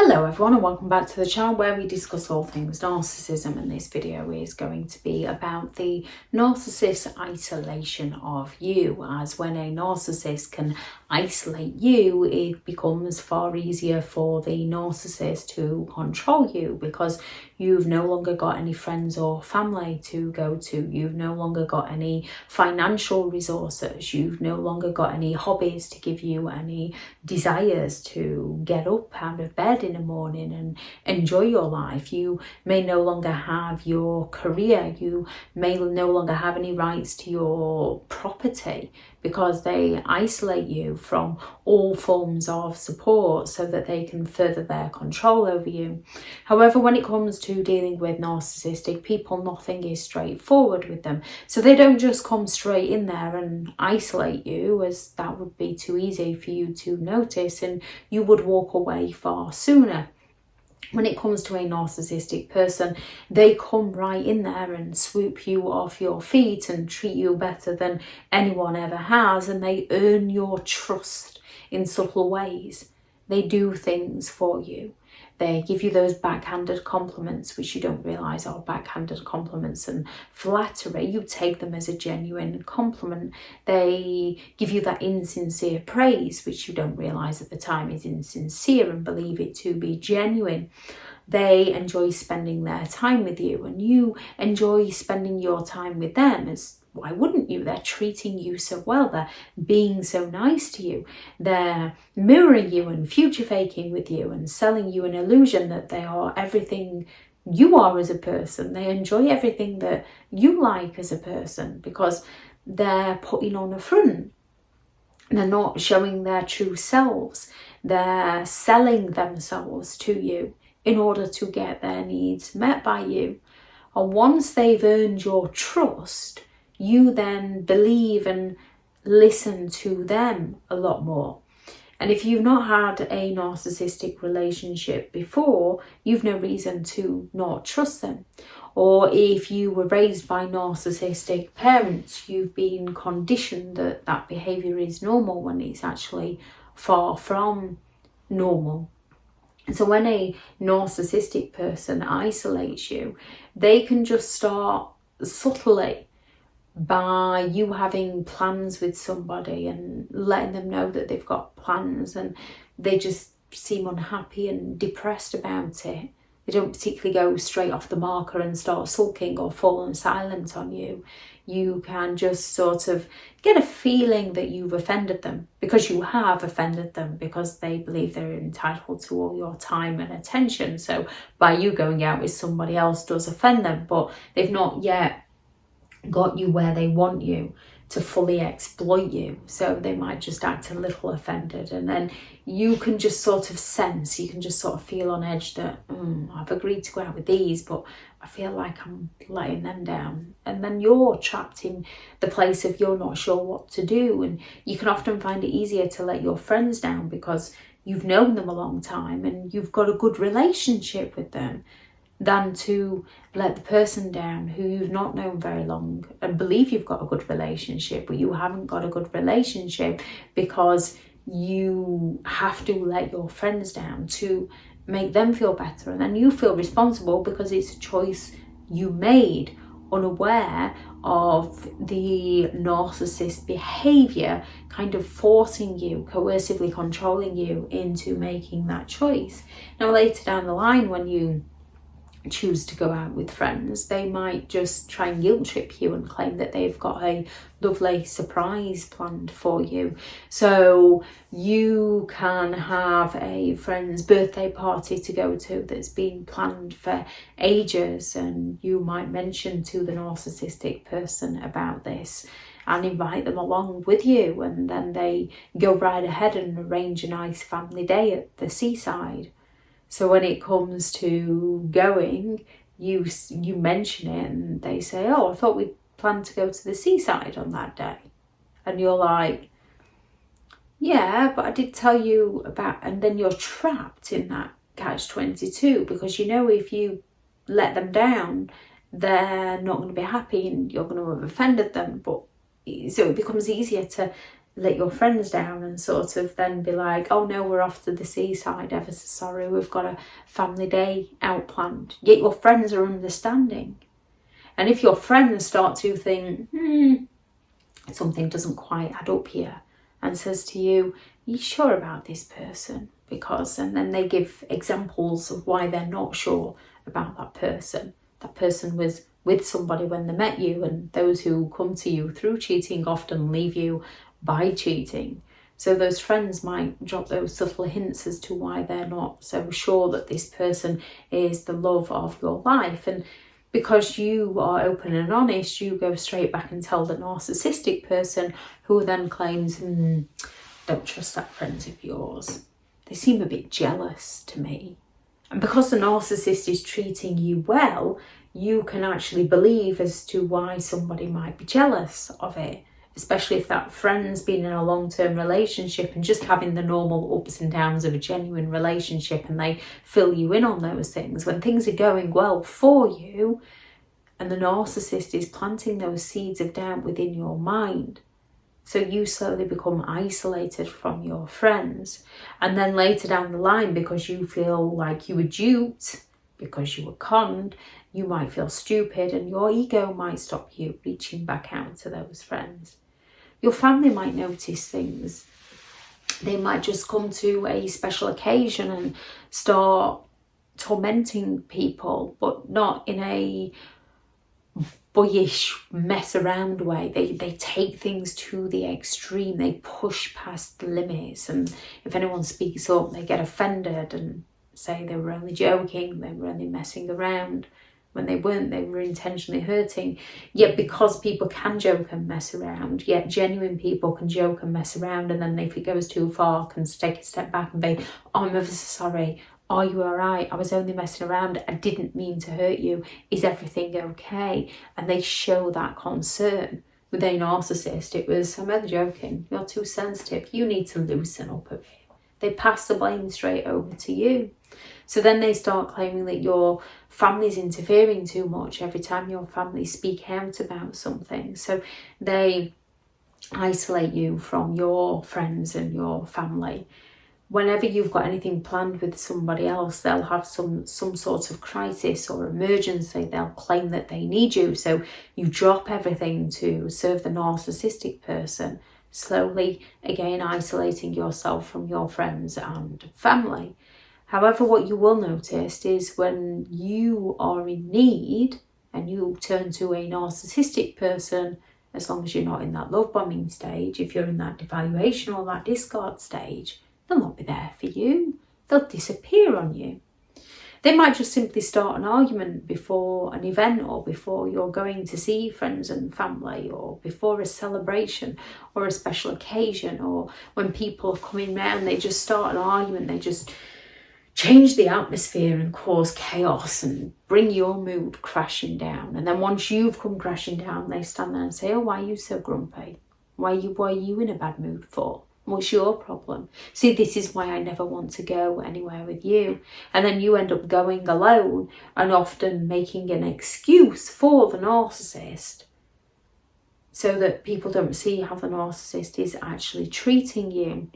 Hello everyone and welcome back to the channel where we discuss all things narcissism, and this video is going to be about the narcissist's isolation of you. As when a narcissist can isolate you, it becomes far easier for the narcissist to control you because you've no longer got any friends or family to go to, you've no longer got any financial resources, you've no longer got any hobbies to give you any desires to get up out of bed in the morning and enjoy your life. You may no longer have your career, you may no longer have any rights to your property because they isolate you from all forms of support so that they can further their control over you. However, when it comes to dealing with narcissistic people, nothing is straightforward with them. So they don't just come straight in there and isolate you, as that would be too easy for you to notice and you would walk away far sooner. When it comes to a narcissistic person, they come right in there and swoop you off your feet and treat you better than anyone ever has, and they earn your trust in subtle ways. They do things for you. They give you those backhanded compliments, which you don't realise are backhanded compliments and flattery. You take them as a genuine compliment. They give you that insincere praise, which you don't realise at the time is insincere and believe it to be genuine. They enjoy spending their time with you and you enjoy spending your time with them, as why wouldn't you? They're treating you so well, they're being so nice to you, they're mirroring you and future faking with you and selling you an illusion that they are everything you are as a person. They enjoy everything that you like as a person because they're putting on a front. They're not showing their true selves. They're selling themselves to you in order to get their needs met by you. And once they've earned your trust, you then believe and listen to them a lot more. And if you've not had a narcissistic relationship before, you've no reason to not trust them. Or if you were raised by narcissistic parents, you've been conditioned that that behaviour is normal when it's actually far from normal. So when a narcissistic person isolates you, they can just start subtly by you having plans with somebody and letting them know that they've got plans, and they just seem unhappy and depressed about it. They don't particularly go straight off the marker and start sulking or falling silent on you. You can just sort of get a feeling that you've offended them, because you have offended them, because they believe they're entitled to all your time and attention. So by you going out with somebody else does offend them, but they've not yet got you where they want you to fully exploit you. So they might just act a little offended, and then you can just sort of sense, you can just sort of feel on edge that I've agreed to go out with these, but I feel like I'm letting them down. And then you're trapped in the place of you're not sure what to do, and you can often find it easier to let your friends down because you've known them a long time and you've got a good relationship with them, than to let the person down who you've not known very long and believe you've got a good relationship, but you haven't got a good relationship because you have to let your friends down to make them feel better, and then you feel responsible because it's a choice you made, unaware of the narcissist behaviour kind of forcing you, coercively controlling you into making that choice. Now later down the line, when you choose to go out with friends, they might just try and guilt trip you and claim that they've got a lovely surprise planned for you. So you can have a friend's birthday party to go to that's been planned for ages, and you might mention to the narcissistic person about this and invite them along with you, and then they go right ahead and arrange a nice family day at the seaside. So when it comes to going, you mention it and they say, oh, I thought we planned to go to the seaside on that day. And you're like, yeah, but I did tell you about, and then you're trapped in that catch-22 because you know if you let them down, they're not going to be happy and you're going to have offended them. But so it becomes easier to let your friends down and sort of then be like, oh no, we're off to the seaside, ever so sorry, we've got a family day out planned. Yet your friends are understanding. And if your friends start to think, something doesn't quite add up here, and says to you, are you sure about this person? Because, and then they give examples of why they're not sure about that person. That person was with somebody when they met you, and those who come to you through cheating often leave you by cheating. So those friends might drop those subtle hints as to why they're not so sure that this person is the love of your life. And because you are open and honest, you go straight back and tell the narcissistic person, who then claims, don't trust that friend of yours. They seem a bit jealous to me. And because the narcissist is treating you well, you can actually believe as to why somebody might be jealous of it, especially if that friend's been in a long-term relationship and just having the normal ups and downs of a genuine relationship, and they fill you in on those things when things are going well for you, and the narcissist is planting those seeds of doubt within your mind. So you slowly become isolated from your friends. And then later down the line, because you feel like you were duped, because you were conned, you might feel stupid, and your ego might stop you reaching back out to those friends. Your family might notice things. They might just come to a special occasion and start tormenting people, but not in a boyish mess around way. They take things to the extreme. They push past the limits, and if anyone speaks up, they get offended and say they were only joking, they were only messing around, when they weren't, they were intentionally hurting. Yet because people can joke and mess around, yet genuine people can joke and mess around, and then if it goes too far, can take a step back and be, oh, I'm ever so sorry, are you all right? I was only messing around. I didn't mean to hurt you. Is everything okay? And they show that concern. With a narcissist, it was, I'm only joking. You're too sensitive. You need to loosen up a bit. They pass the blame straight over to you. So then they start claiming that your family's interfering too much every time your family speak out about something. So they isolate you from your friends and your family. Whenever you've got anything planned with somebody else, they'll have some sort of crisis or emergency. They'll claim that they need you. So you drop everything to serve the narcissistic person, slowly, again, isolating yourself from your friends and family. However, what you will notice is when you are in need and you turn to a narcissistic person, as long as you're not in that love bombing stage, if you're in that devaluation or that discard stage, they'll not be there for you. They'll disappear on you. They might just simply start an argument before an event, or before you're going to see friends and family, or before a celebration or a special occasion, or when people are coming round, they just start an argument. They just change the atmosphere and cause chaos and bring your mood crashing down. And then once you've come crashing down, they stand there and say, oh, why are you so grumpy? Why are you in a bad mood for? What's your problem? See, this is why I never want to go anywhere with you. And then you end up going alone and often making an excuse for the narcissist, so that people don't see how the narcissist is actually treating you.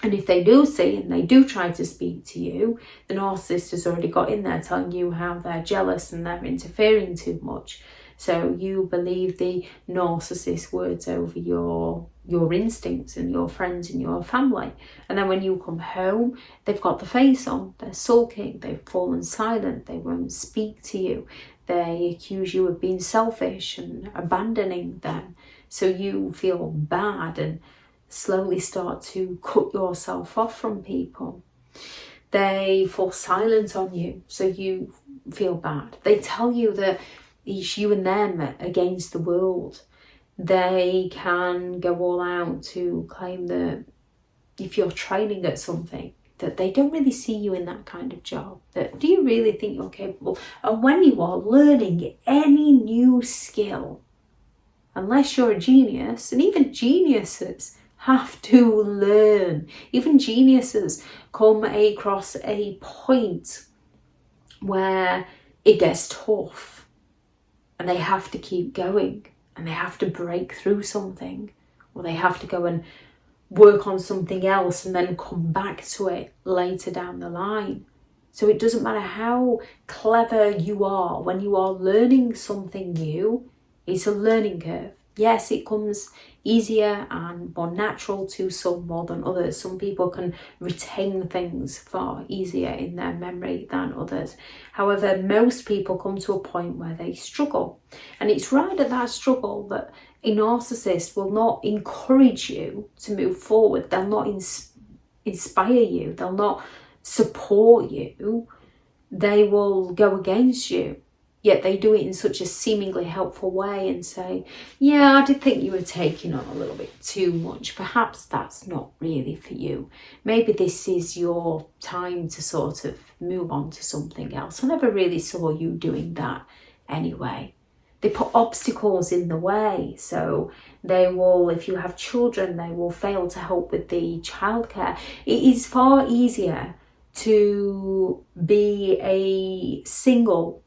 And if they do see and they do try to speak to you, the narcissist has already got in there telling you how they're jealous and they're interfering too much. So you believe the narcissist words over your instincts and your friends and your family. And then when you come home, they've got the face on, they're sulking, they've fallen silent, they won't speak to you. They accuse you of being selfish and abandoning them. So you feel bad and slowly start to cut yourself off from people. They fall silent on you, so you feel bad. They tell you that it's you and them against the world. They can go all out to claim that if you're training at something, that they don't really see you in that kind of job. That, do you really think you're capable? And when you are learning any new skill, unless you're a genius, and even geniuses have to learn. Even geniuses come across a point where it gets tough and they have to keep going and they have to break through something, or they have to go and work on something else and then come back to it later down the line. So it doesn't matter how clever you are when you are learning something new, it's a learning curve. Yes, it comes easier and more natural to some more than others. Some people can retain things far easier in their memory than others. However, most people come to a point where they struggle. And it's right at that struggle that a narcissist will not encourage you to move forward. They'll not inspire you. They'll not support you. They will go against you. Yet they do it in such a seemingly helpful way and say, yeah, I did think you were taking on a little bit too much. Perhaps that's not really for you. Maybe this is your time to sort of move on to something else. I never really saw you doing that anyway. They put obstacles in the way. So they will, if you have children, they will fail to help with the childcare. It is far easier to be a single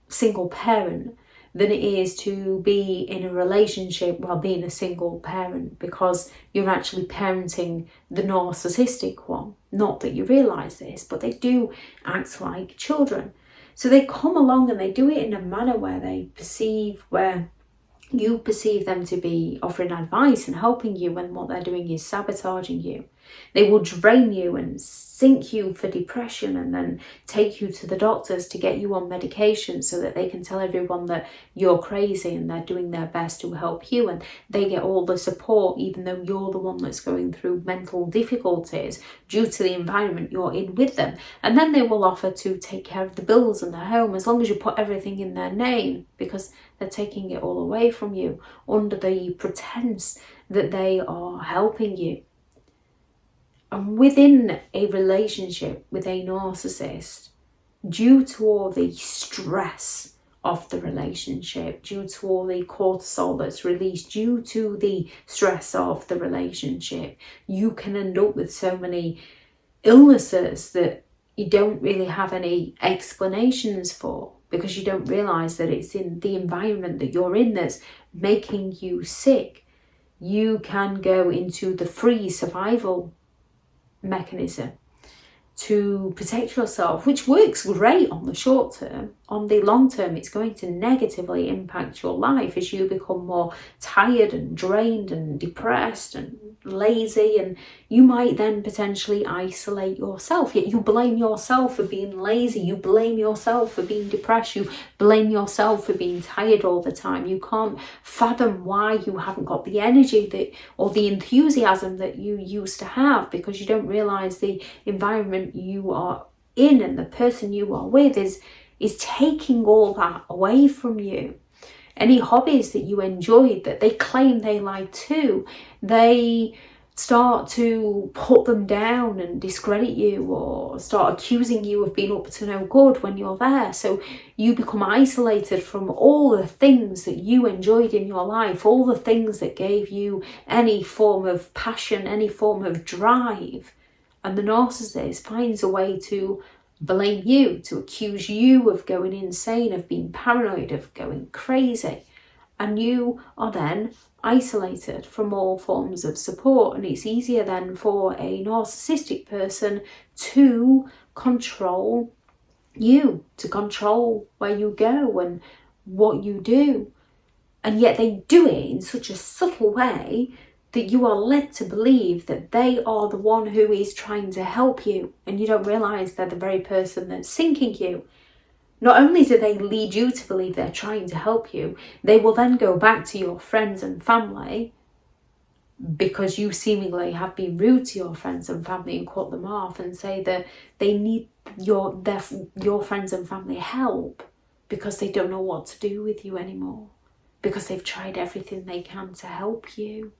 parent than it is to be in a relationship while being a single parent, because you're actually parenting the narcissistic one. Not that you realise this, but they do act like children. So they come along and they do it in a manner where you perceive them to be offering advice and helping you, when what they're doing is sabotaging you. They will drain you and sink you for depression and then take you to the doctors to get you on medication so that they can tell everyone that you're crazy and they're doing their best to help you, and they get all the support even though you're the one that's going through mental difficulties due to the environment you're in with them. And then they will offer to take care of the bills in their home as long as you put everything in their name, because they're taking it all away from you under the pretense that they are helping you. And within a relationship with a narcissist, due to all the stress of the relationship, due to all the cortisol that's released, due to the stress of the relationship, you can end up with so many illnesses that you don't really have any explanations for, because you don't realise that it's in the environment that you're in that's making you sick. You can go into the freeze survival mechanism to protect yourself, which works great on the short term. On the long term, it's going to negatively impact your life as you become more tired and drained and depressed and lazy, and you might then potentially isolate yourself. Yet you blame yourself for being lazy, you blame yourself for being depressed, you blame yourself for being tired all the time. You can't fathom why you haven't got the energy that or the enthusiasm that you used to have, because you don't realize the environment you are in and the person you are with is taking all that away from you. Any hobbies that you enjoyed that they claim they like too, they start to put them down and discredit you, or start accusing you of being up to no good when you're there. So you become isolated from all the things that you enjoyed in your life, all the things that gave you any form of passion, any form of drive. And the narcissist finds a way to blame you, to accuse you of going insane, of being paranoid, of going crazy. And you are then isolated from all forms of support. And it's easier then for a narcissistic person to control you, to control where you go and what you do. And yet they do it in such a subtle way that you are led to believe that they are the one who is trying to help you, and you don't realise they're the very person that's sinking you. Not only do they lead you to believe they're trying to help you, they will then go back to your friends and family, because you seemingly have been rude to your friends and family and cut them off, and say that they need your friends and family help because they don't know what to do with you anymore, because they've tried everything they can to help you.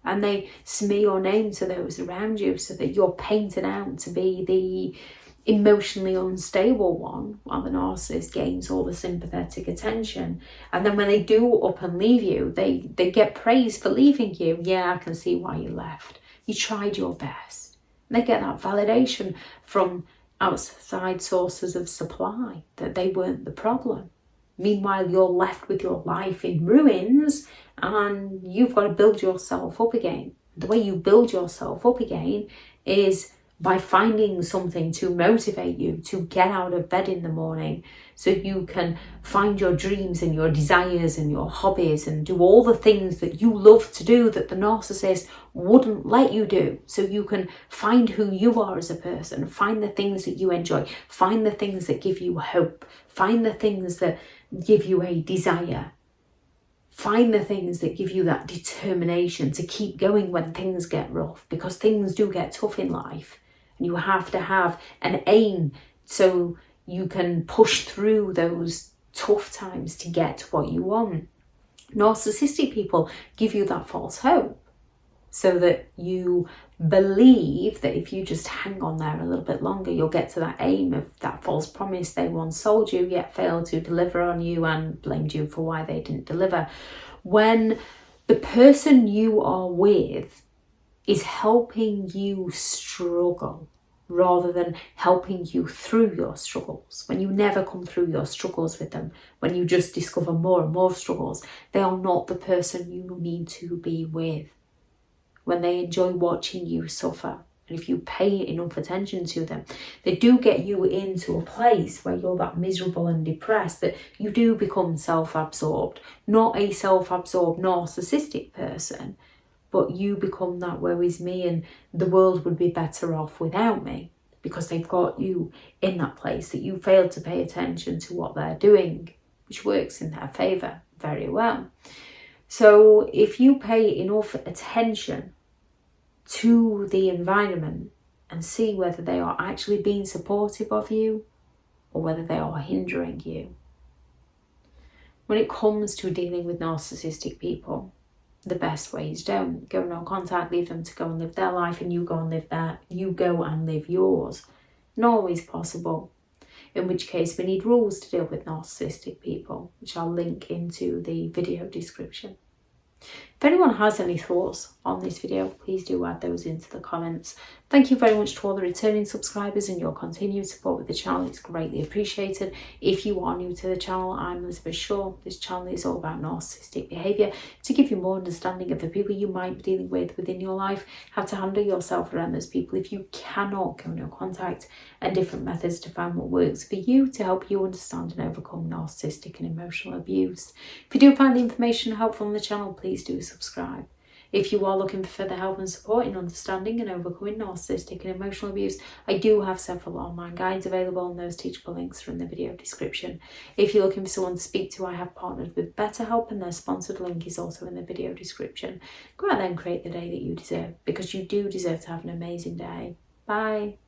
And they smear your name to those around you so that you're painted out to be the emotionally unstable one, while the narcissist gains all the sympathetic attention. And then when they do up and leave you, they get praise for leaving you. Yeah, I can see why you left. You tried your best. And they get that validation from outside sources of supply that they weren't the problem. Meanwhile, you're left with your life in ruins and you've got to build yourself up again. The way you build yourself up again is by finding something to motivate you to get out of bed in the morning, so you can find your dreams and your desires and your hobbies and do all the things that you love to do that the narcissist wouldn't let you do. So you can find who you are as a person, find the things that you enjoy, find the things that give you hope, find the things that give you a desire. Find the things that give you that determination to keep going when things get rough, because things do get tough in life. And you have to have an aim so you can push through those tough times to get what you want. Narcissistic people give you that false hope, so that you believe that if you just hang on there a little bit longer, you'll get to that aim of that false promise they once sold you, yet failed to deliver on you and blamed you for why they didn't deliver. When the person you are with is helping you struggle rather than helping you through your struggles, when you never come through your struggles with them, when you just discover more and more struggles, they are not the person you need to be with. When they enjoy watching you suffer, and if you pay enough attention to them, they do get you into a place where you're that miserable and depressed that you do become self-absorbed. Not a self-absorbed narcissistic person, but you become that woe is me and the world would be better off without me, because they've got you in that place that you failed to pay attention to what they're doing, which works in their favour very well. So if you pay enough attention to the environment and see whether they are actually being supportive of you or whether they are hindering you. When it comes to dealing with narcissistic people, the best way is don't go no contact, leave them to go and live their life, and you go and live yours. Not always possible. In which case we need rules to deal with narcissistic people, which I'll link into the video description. If anyone has any thoughts on this video, please do add those into the comments. Thank you very much to all the returning subscribers and your continued support with the channel. It's greatly appreciated. If you are new to the channel, I'm Elizabeth Shaw. This channel is all about narcissistic behaviour to give you more understanding of the people you might be dealing with within your life, how to handle yourself around those people if you cannot go no contact, and different methods to find what works for you to help you understand and overcome narcissistic and emotional abuse. If you do find the information helpful on the channel, please do subscribe. If you are looking for further help and support in understanding and overcoming narcissistic and emotional abuse, I do have several online guides available, and those teachable links are in the video description. If you're looking for someone to speak to, I have partnered with BetterHelp, and their sponsored link is also in the video description. Go out there and create the day that you deserve, because you do deserve to have an amazing day. Bye.